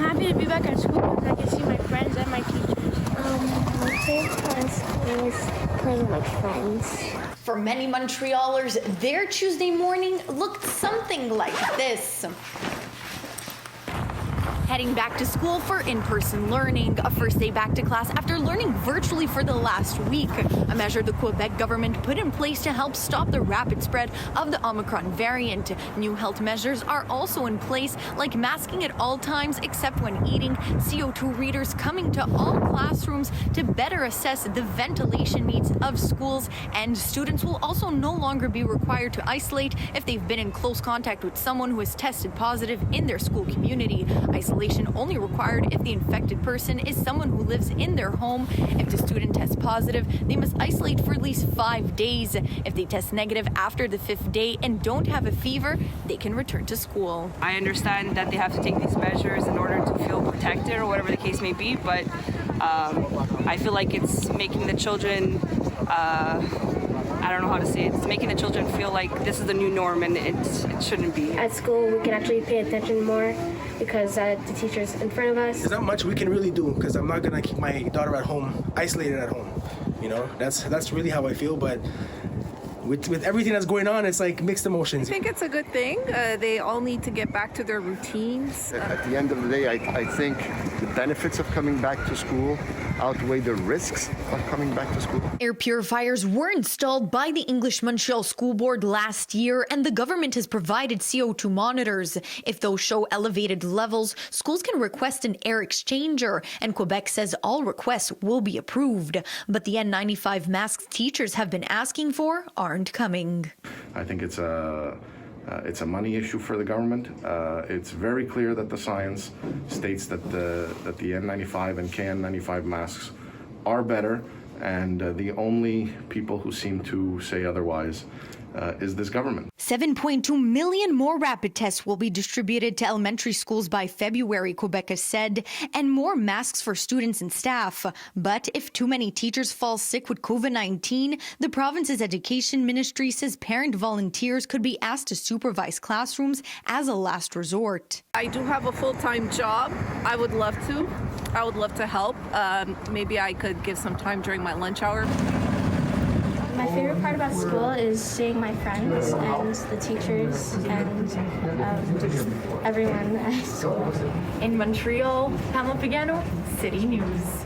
happy to be back at school because I can see my friends and my teachers. My favorite part of school is playing with my friends. For many Montrealers, their Tuesday morning looked something like this. Heading back to school for in-person learning, a first day back to class after learning virtually for the last week, a measure the Quebec government put in place to help stop the rapid spread of the Omicron variant. New health measures are also in place, like masking at all times except when eating, CO2 readers coming to all classrooms to better assess the ventilation needs of schools, and students will also no longer be required to isolate if they've been in close contact with someone who has tested positive in their school community. Isolation only required if the infected person is someone who lives in their home. If the student tests positive, they must isolate for at least 5 days. If they test negative after the 5th day and don't have a fever, they can return to school. I understand that they have to take these measures in order to feel protected or whatever the case may be, but I feel like it's making the children I don't know how to say it. It's making the children feel like this is the new norm, and it shouldn't be. At school, we can actually pay attention more because the teacher's in front of us. There's not much we can really do because I'm not gonna keep my daughter at home, isolated at home. You know, that's really how I feel. But with everything that's going on, it's like mixed emotions. I think it's a good thing. They all need to get back to their routines. At the end of the day, I think the benefits of coming back to school outweigh the risks of coming back to school. Air purifiers were installed by the English Montreal School Board last year, and the government has provided CO2 monitors. If those show elevated levels, schools can request an air exchanger, and Quebec says all requests will be approved. But the N95 masks teachers have been asking for aren't coming. I think it's a money issue for the government. It's very clear that the science states that the N95 and KN95 masks are better, and the only people who seem to say otherwise is this government. 7.2 million more rapid tests will be distributed to elementary schools by February, Quebec has said, and more masks for students and staff. But if too many teachers fall sick with COVID-19, the province's education ministry says parent volunteers could be asked to supervise classrooms as a last resort. I do have a full-time job. I would love to. I would love to help. Maybe I could give some time during my lunch hour. My favorite part about school is seeing my friends and the teachers and everyone at school. In Montreal, Pamela Pagano, City News.